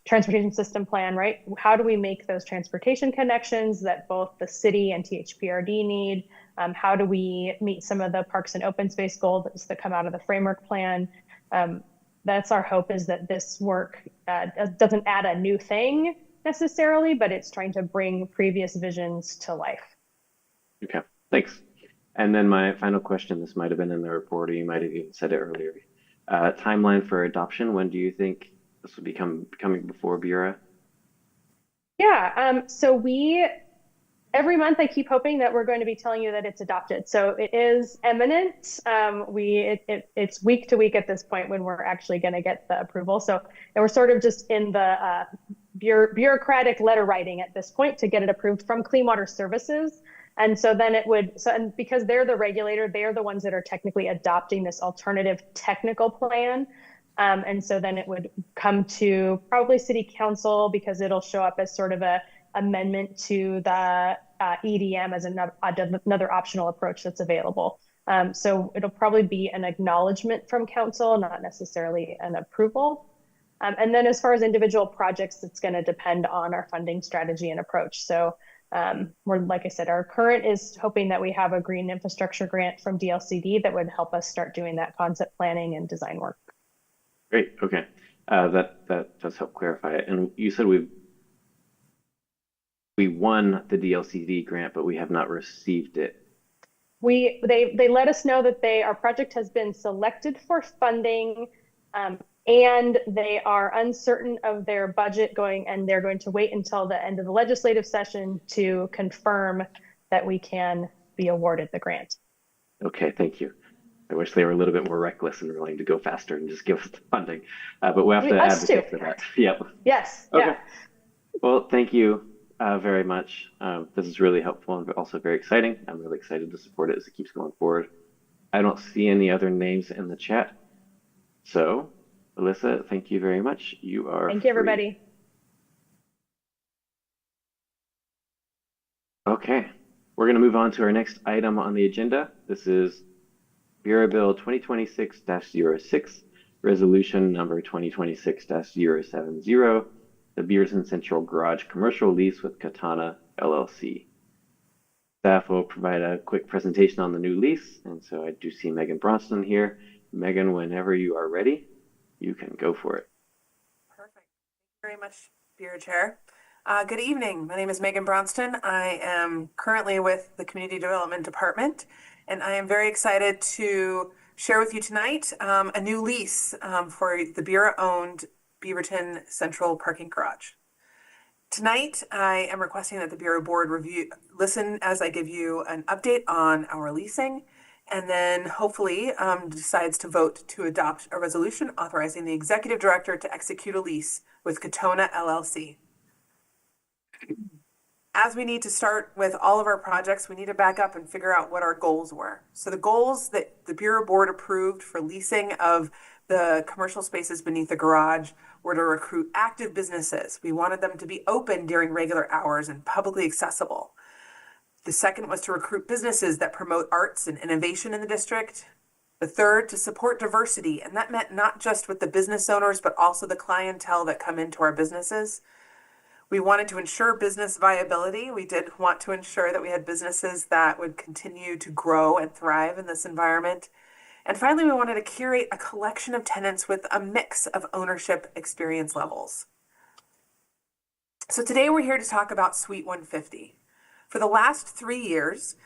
transportation system plan, right? How do we make those transportation connections that both the city and THPRD need? How do we meet some of the parks and open space goals that come out of the framework plan? That's our hope, is that this work doesn't add a new thing necessarily, but it's trying to bring previous visions to life.
Okay, thanks. And then my final question, this might have been in the report, or you might have even said it earlier. Timeline for adoption, when do you think this will be coming before BURA?
Yeah, so every month I keep hoping that we're going to be telling you that it's adopted. So it is imminent. It's week to week at this point when we're actually going to get the approval. So, and we're sort of just in the bureaucratic letter writing at this point to get it approved from Clean Water Services. And so then and because they're the regulator, they're the ones that are technically adopting this alternative technical plan. And so then it would come to probably City Council, because it'll show up as sort of a amendment to the EDM as another optional approach that's available. So it'll probably be an acknowledgement from Council, not necessarily an approval. And then as far as individual projects, it's going to depend on our funding strategy and approach. So like I said, our current is hoping that we have a green infrastructure grant from DLCD that would help us start doing that concept planning and design work.
Great. Okay. That does help clarify it. And you said we won the DLCD grant, but we have not received it.
They let us know that our project has been selected for funding, and they are uncertain of their budget and they're going to wait until the end of the legislative session to confirm that we can be awarded the grant.
Okay, thank you. I wish they were a little bit more reckless and willing to go faster and just give us the funding, but we'll have to advocate for that. Yep.
Yes.
Okay.
Yeah.
Well, thank you very much. This is really helpful and also very exciting. I'm really excited to support it as it keeps going forward. I don't see any other names in the chat. So, Alyssa, thank you very much. You are
Thank you, everybody.
Okay. We're going to move on to our next item on the agenda. This is BURA Bill 2026-06, Resolution number 2026-070, the Beaverton Central Garage Commercial Lease with Katona, LLC. Staff will provide a quick presentation on the new lease, and so I do see Megan Bronston here. Megan, whenever you are ready, you can go for it.
Perfect. Thank you very much, BURA Chair. Good evening. My name is Megan Bronston. I am currently with the Community Development Department, and I am very excited to share with you tonight a new lease for the BURA-owned Beaverton Central Parking Garage. Tonight, I am requesting that the Bureau Board listen as I give you an update on our leasing, and then hopefully decides to vote to adopt a resolution authorizing the executive director to execute a lease with Katona LLC. As we need to start with all of our projects, we need to back up and figure out what our goals were. So the goals that the Bureau Board approved for leasing of the commercial spaces beneath the garage were to recruit active businesses. We wanted them to be open during regular hours and publicly accessible. The second was to recruit businesses that promote arts and innovation in the district. The third, to support diversity, and that meant not just with the business owners, but also the clientele that come into our businesses. We wanted to ensure business viability. We did want to ensure that we had businesses that would continue to grow and thrive in this environment. And finally, we wanted to curate a collection of tenants with a mix of ownership experience levels. So today we're here to talk about Suite 150. For the last 3 years,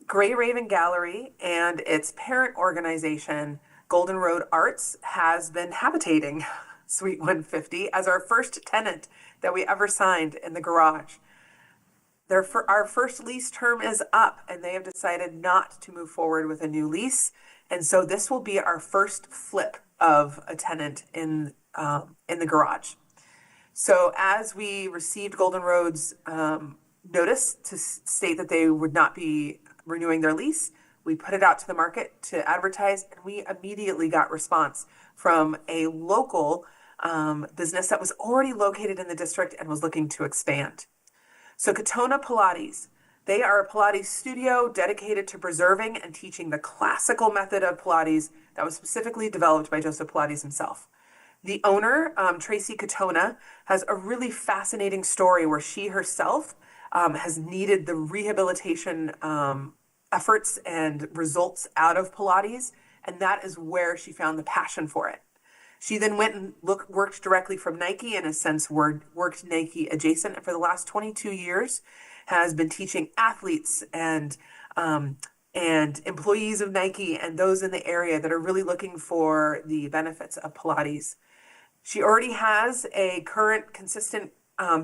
Gray Raven Gallery and its parent organization, Golden Road Arts, has been habitating Suite 150 as our first tenant that we ever signed in the garage. Our first lease term is up, and they have decided not to move forward with a new lease. And so this will be our first flip of a tenant in the garage. So as we received Golden Road's notice to state that they would not be renewing their lease, we put it out to the market to advertise, and we immediately got response from a local business that was already located in the district and was looking to expand. So Katona Pilates, they are a Pilates studio dedicated to preserving and teaching the classical method of Pilates that was specifically developed by Joseph Pilates himself. The owner, Tracy Katona, has a really fascinating story where she herself has needed the rehabilitation efforts and results out of Pilates, and that is where she found the passion for it. She then went and worked directly from Nike, in a sense, worked Nike adjacent, and for the last 22 years has been teaching athletes and employees of Nike and those in the area that are really looking for the benefits of Pilates. She already has a current consistent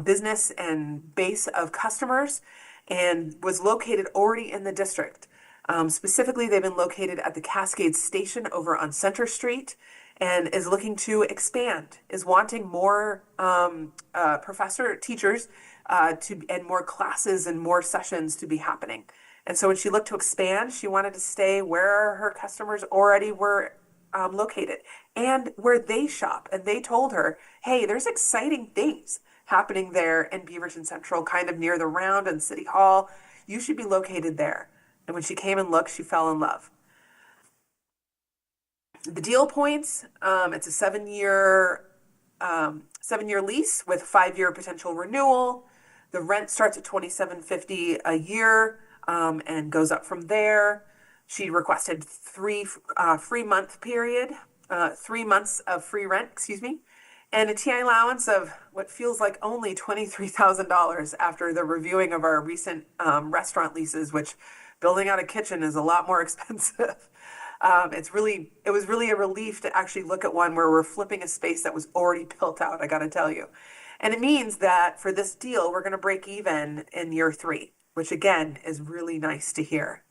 business and base of customers and was located already in the district. Specifically, they've been located at the Cascade Station over on Center Street and is looking to expand, is wanting more teachers and more classes and more sessions to be happening. And so when she looked to expand, she wanted to stay where her customers already were located and where they shop. And they told her, hey, there's exciting things happening there in Beaverton Central, kind of near the Round and City Hall. You should be located there. And when she came and looked, she fell in love. The deal points, it's a 7-year lease with 5-year potential renewal. The rent starts at $27.50 a year and goes up from there. She requested 3 month period, 3 months of free rent, and a TI allowance of what feels like only $23,000 after the reviewing of our recent restaurant leases, which building out a kitchen is a lot more expensive. It was really a relief to actually look at one where we're flipping a space that was already built out, I gotta tell you. And it means that for this deal, we're gonna break even in year 3, which again is really nice to hear.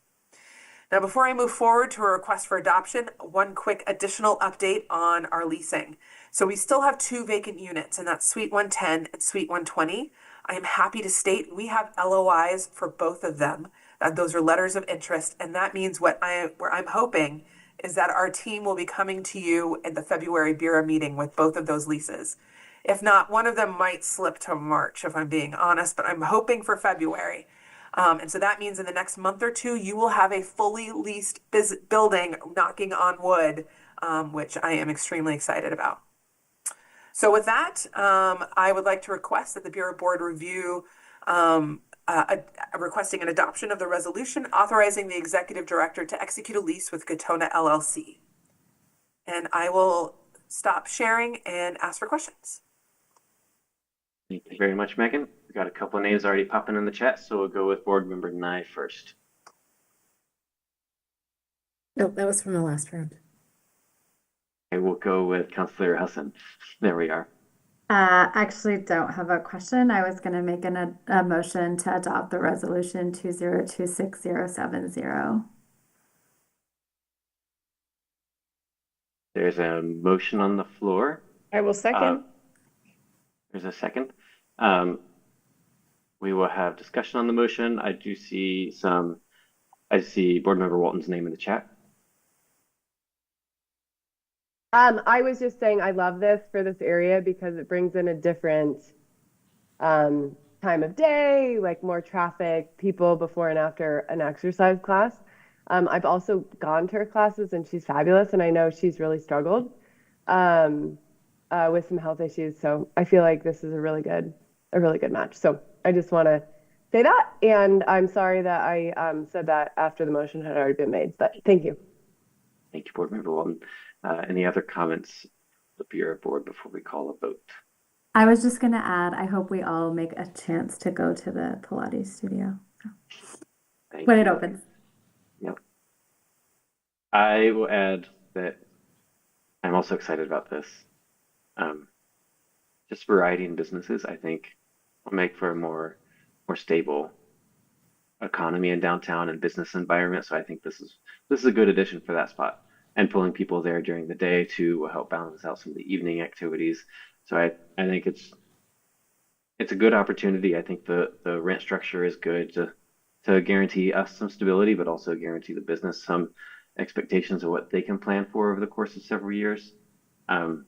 Now, before I move forward to a request for adoption, one quick additional update on our leasing. So we still have 2 vacant units, and that's Suite 110 and Suite 120. I am happy to state we have LOIs for both of them. Those are letters of interest, and that means where I'm hoping is that our team will be coming to you at the February BURA meeting with both of those leases. If not, one of them might slip to March, if I'm being honest, but I'm hoping for February. And so that means in the next month or 2, you will have a fully leased building, knocking on wood, which I am extremely excited about. So with that, I would like to request that the Bureau Board review requesting an adoption of the resolution authorizing the executive director to execute a lease with Katona LLC. And I will stop sharing and ask for questions.
Thank you very much, Megan. We got a couple of names already popping in the chat, so we'll go with board member Nye first.
Nope, that was from the last round.
Okay, we'll go with Councilor Hassan. There we are.
Actually don't have a question. I was going to make a motion to adopt the resolution 2026070.
There's a motion on the floor.
I will second.
There's a second. We will have discussion on the motion. I see Board Member Walton's name in the chat.
I was just saying I love this for this area because it brings in a different time of day, like more traffic, people before and after an exercise class. I've also gone to her classes and she's fabulous, and I know she's really struggled with some health issues. So I feel like this is a really good match. So I just want to say that, and I'm sorry that I said that after the motion had already been made, but thank you.
Thank you, Board Member Walton. Any other comments of the Bureau board before we call a vote?
I was just going to add, I hope we all make a chance to go to the Pilates studio when it opens.
Yep. I will add that I'm also excited about this. Just variety in businesses, I think, will make for a more stable economy in downtown and business environment. So I think this is a good addition for that spot. And pulling people there during the day too will help balance out some of the evening activities. So I think it's a good opportunity. I think the rent structure is good to guarantee us some stability, but also guarantee the business some expectations of what they can plan for over the course of several years. So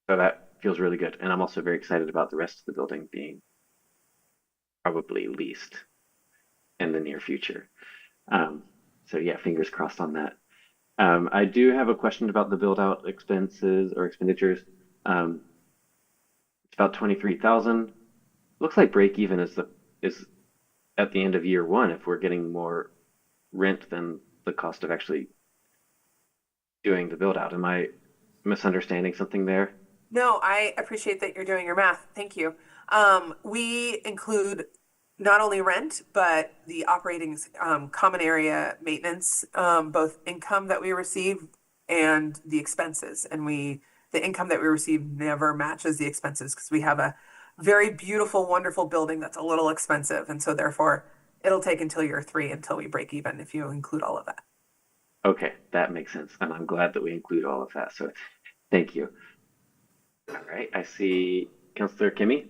that feels really good. And I'm also very excited about the rest of the building being probably leased in the near future. So yeah, fingers crossed on that. I do have a question about the build out expenses or expenditures. It's about 23,000. Looks like break even is at the end of year one if we're getting more rent than the cost of actually doing the build out. Am I misunderstanding something there?
No, I appreciate that you're doing your math. Thank you. We include not only rent, but the operating common area maintenance, both income that we receive and the expenses. And the income that we receive never matches the expenses because we have a very beautiful, wonderful building that's a little expensive. And so therefore it'll take until year 3 until we break even if you include all of that.
Okay, that makes sense. And I'm glad that we include all of that. So thank you. All right, I see Councilor Kimmy.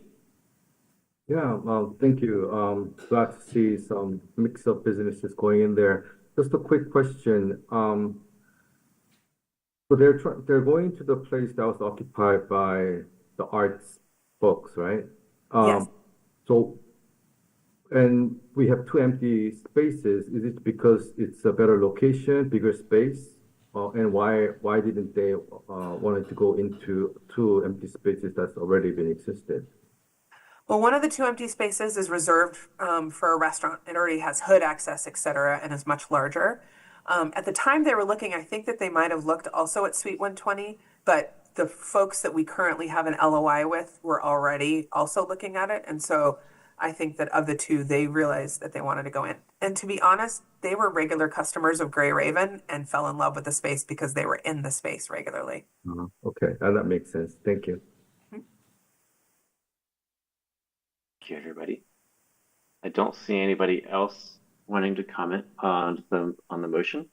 Yeah, thank you. Glad to see some mix of businesses going in there. Just a quick question. So they're going to the place that was occupied by the arts folks, right?
Yes.
So, and we have 2 empty spaces. Is it because it's a better location, bigger space? And why didn't they wanted to go into 2 empty spaces that's already been existed?
Well, one of the 2 empty spaces is reserved for a restaurant. It already has hood access, et cetera, and is much larger. At the time they were looking, I think that they might have looked also at Suite 120, but the folks that we currently have an LOI with were already also looking at it. And so I think that of the 2, they realized that they wanted to go in. And to be honest, they were regular customers of Gray Raven and fell in love with the space because they were in the space regularly.
Okay, that makes sense. Thank you.
Thank you, everybody. I don't see anybody else wanting to comment on the motion.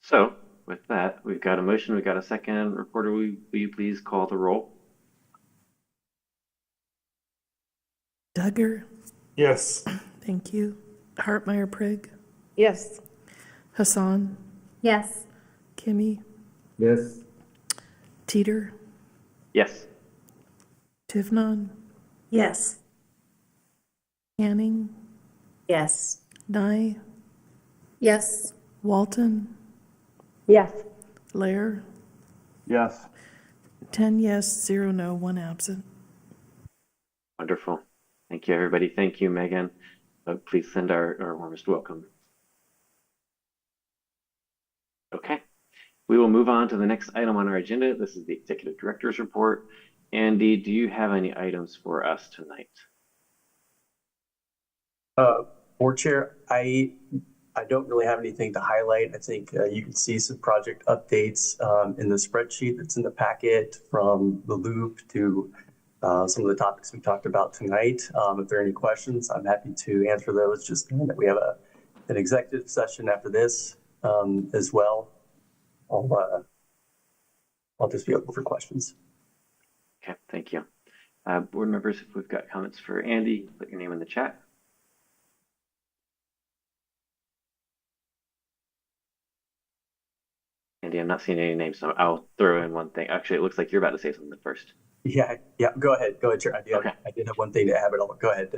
So with that, we've got a motion, we've got a second. Reporter, will you please call the roll?
Duggar.
Yes.
Thank you. Hartmeyer Prigg.
Yes.
Hassan.
Yes.
Kimmy.
Yes.
Teeter.
Yes.
Tivnon.
Yes.
Canning.
Yes.
Nye.
Yes.
Walton.
Yes.
Lair.
Yes.
10 yes, 0 no, 1 absent.
Wonderful. Thank you, everybody. Thank you, Megan. Please send our warmest welcome. Okay, we will move on to the next item on our agenda. This is the Executive Director's Report. Andy, do you have any items for us tonight?
Board Chair, I I don't really have anything to highlight. I think you can see some project updates in the spreadsheet that's in the packet, from the loop to some of the topics we talked about tonight. If there are any questions, I'm happy to answer those. Just know that we have an executive session after this as well. I'll just be open for questions.
Okay, thank you. Board members, if we've got comments for Andy, put your name in the chat. Andy, I'm not seeing any names, so I'll throw in one thing. Actually, it looks like you're about to say something first.
Yeah, go ahead, Chair. I did have one thing to add, but I'll go ahead.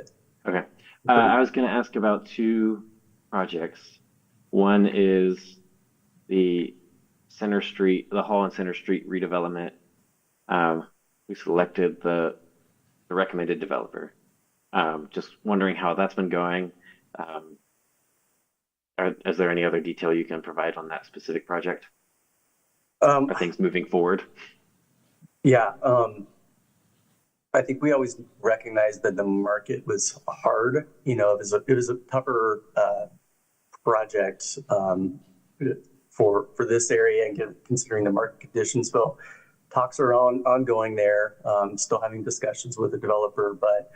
Okay. I was going to ask about two projects. One is the Center Street, the Hall and Center Street redevelopment. We selected the recommended developer. Just wondering how that's been going. Is there any other detail you can provide on that specific project? Are things moving forward?
Yeah. I think we always recognized that the market was hard. You know, it was a tougher project for this area, and considering the market conditions. So talks are ongoing there. Still having discussions with the developer, but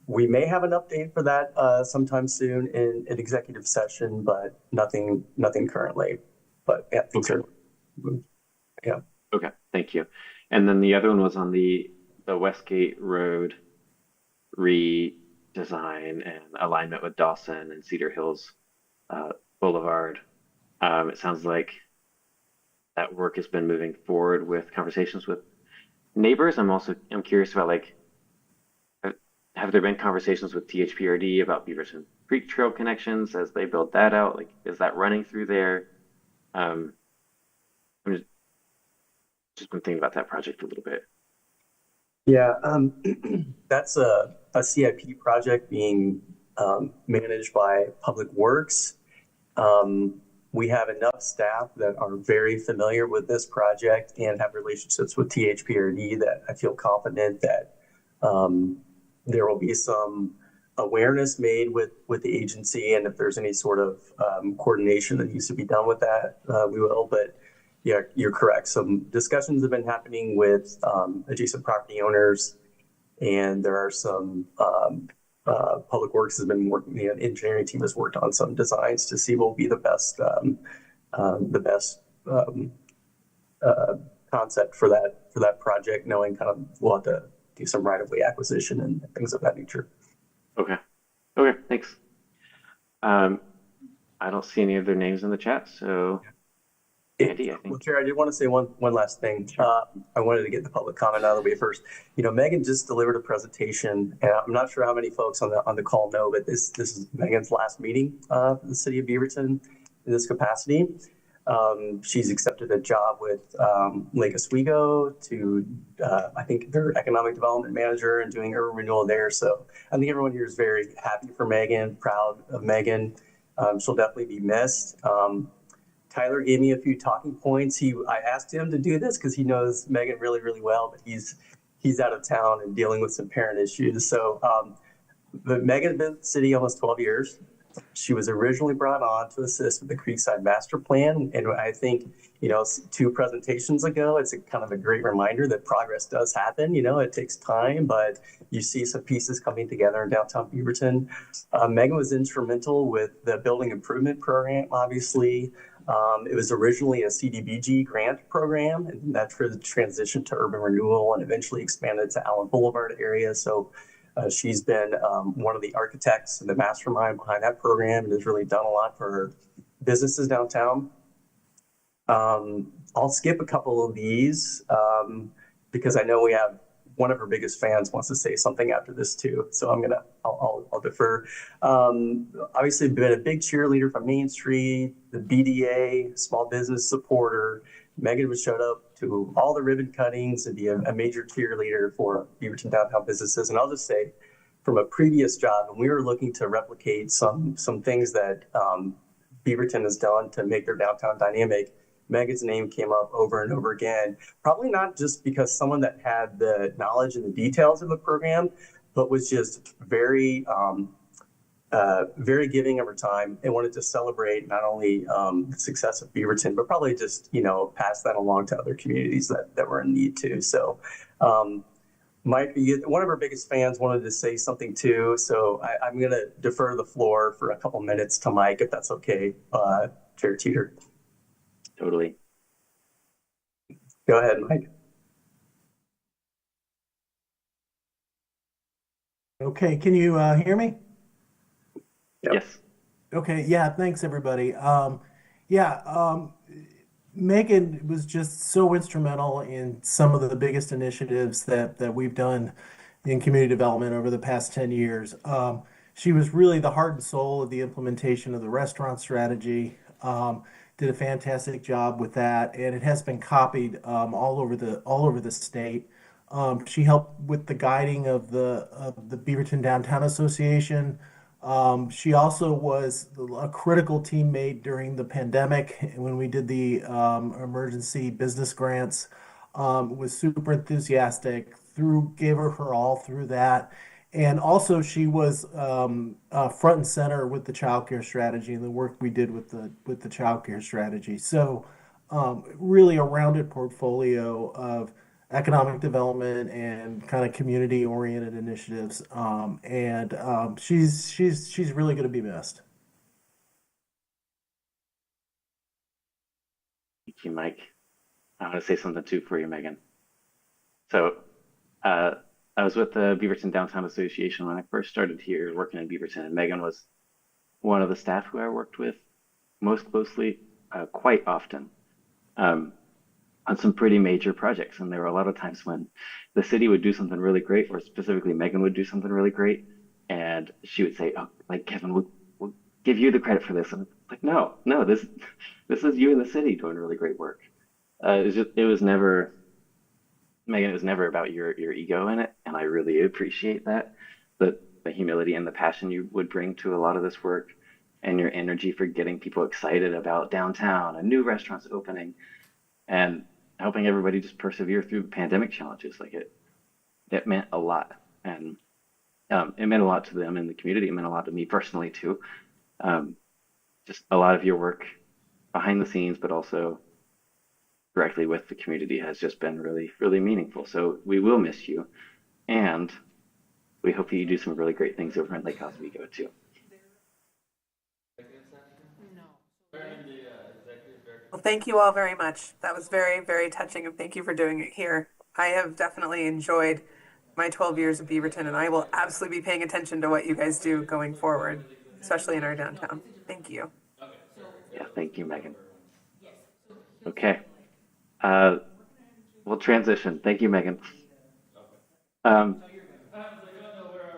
we may have an update for that sometime soon in an executive session, but nothing currently. But yeah, things are. Yeah.
Okay, thank you. And then the other one was on the Westgate Road redesign and alignment with Dawson and Cedar Hills Boulevard. It sounds like that work has been moving forward with conversations with neighbors. I'm curious about, like, have there been conversations with THPRD about Beaverton Creek Trail connections as they build that out? Like, is that running through there? I'm just been thinking about that project a little bit.
Yeah, that's a CIP project being managed by Public Works. We have enough staff that are very familiar with this project and have relationships with THPRD that I feel confident that there will be some awareness made with the agency, and if there's any sort of coordination that needs to be done with that, we will. But yeah, you're correct. Some discussions have been happening with adjacent property owners, and there are some Public Works has been working. The engineering team has worked on some designs to see what will be the best concept for that project. Knowing kind of we'll have to do some right-of-way acquisition and things of that nature.
Okay, thanks. I don't see any other names in the chat, so Andy, I think.
Well, Chair, I did want to say one last thing. Sure. I wanted to get the public comment out of the way first. You know, Megan just delivered a presentation, and I'm not sure how many folks on the call know, but this is Megan's last meeting for the city of Beaverton in this capacity. She's accepted a job with Lake Oswego to, I think, their economic development manager, and doing urban renewal there. So I think everyone here is very happy for Megan, proud of Megan. She'll definitely be missed. Tyler gave me a few talking points. I asked him to do this because he knows Megan really, really well, but he's out of town and dealing with some parent issues. So, but Megan's been at the city almost 12 years. She was originally brought on to assist with the Creekside Master Plan, and I think, you know, 2 presentations ago, it's kind of a great reminder that progress does happen. You know, it takes time, but you see some pieces coming together in downtown Beaverton. Megan was instrumental with the building improvement program, obviously. It was originally a CDBG grant program, and that transitioned to urban renewal and eventually expanded to Allen Boulevard area. So she's been one of the architects and the mastermind behind that program, and has really done a lot for businesses downtown. I'll skip a couple of these because I know we have one of her biggest fans wants to say something after this too. So I'll defer. Obviously been a big cheerleader from Main Street, the BDA, small business supporter. Megan was showed up to all the ribbon cuttings and be a major cheerleader for Beaverton downtown businesses. And I'll just say, from a previous job, when we were looking to replicate some things that Beaverton has done to make their downtown dynamic, Megan's name came up over and over again. Probably not just because someone that had the knowledge and the details of the program, but was just very very giving of her time, and wanted to celebrate not only the success of Beaverton, but probably just, pass that along to other communities that were in need too. So Mike, one of our biggest fans wanted to say something too. So I'm going to defer the floor for a couple minutes to Mike, if that's okay, Chair Teeter.
Totally.
Go ahead, Mike.
Okay, can you hear me?
Yep. Yes.
Okay, yeah, thanks everybody. Megan was just so instrumental in some of the biggest initiatives that we've done in community development over the past 10 years. She was really the heart and soul of the implementation of the restaurant strategy. Did a fantastic job with that, and it has been copied all over the state. She helped with the guiding of the Beaverton Downtown Association. She also was a critical teammate during the pandemic when we did the emergency business grants. Was super enthusiastic, gave her all through that. And also she was front and center with the childcare strategy and the work we did with the childcare strategy. So really a rounded portfolio of economic development and kind of community oriented initiatives. She's really going to be missed.
Thank you, Mike. I want to say something too for you, Megan. So I was with the Beaverton Downtown Association when I first started here working in Beaverton, and Megan was one of the staff who I worked with most closely quite often. On some pretty major projects. And there were a lot of times when the city would do something really great, or specifically Megan would do something really great. And she would say, oh, like, Kevin, we'll give you the credit for this. And I'm like, no, this is you and the city doing really great work. It was never, Megan, it was never about your ego in it. And I really appreciate that, the humility and the passion you would bring to a lot of this work, and your energy for getting people excited about downtown and new restaurants opening, and helping everybody just persevere through the pandemic challenges. Like it meant a lot. And it meant a lot to them in the community. It meant a lot to me personally too. Just a lot of your work behind the scenes, but also directly with the community has just been really, really meaningful. So we will miss you. And we hope that you do some really great things over in Lake Oswego too.
Well, thank you all very much. That was very, very touching, and thank you for doing it here. I have definitely enjoyed my 12 years of Beaverton, and I will absolutely be paying attention to what you guys do going forward, especially in our downtown. Thank you.
Yeah, thank you, Megan. Okay. We'll transition. Thank you, Megan.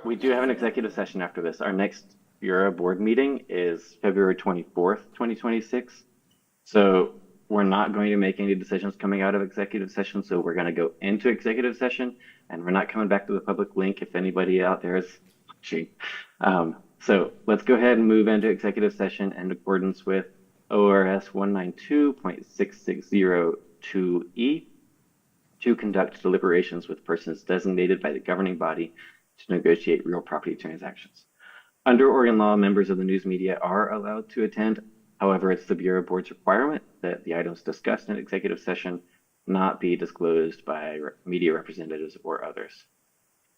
We do have an executive session after this. Our next URA board meeting is February 24th, 2026. So we're not going to make any decisions coming out of executive session. So we're going to go into executive session, and we're not coming back to the public link if anybody out there is watching. So let's go ahead and move into executive session in accordance with ORS 192.6602E to conduct deliberations with persons designated by the governing body to negotiate real property transactions. Under Oregon law, members of the news media are allowed to attend. However, it's the Bureau Board's requirement that the items discussed in executive session not be disclosed by media representatives or others.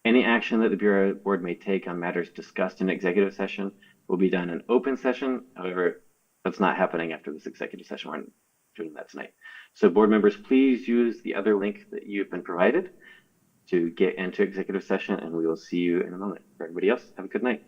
Any action that the Bureau Board may take on matters discussed in executive session will be done in open session. However, that's not happening after this executive session. We're doing that tonight. So board members, please use the other link that you've been provided to get into executive session, and we will see you in a moment. For everybody else, have a good night.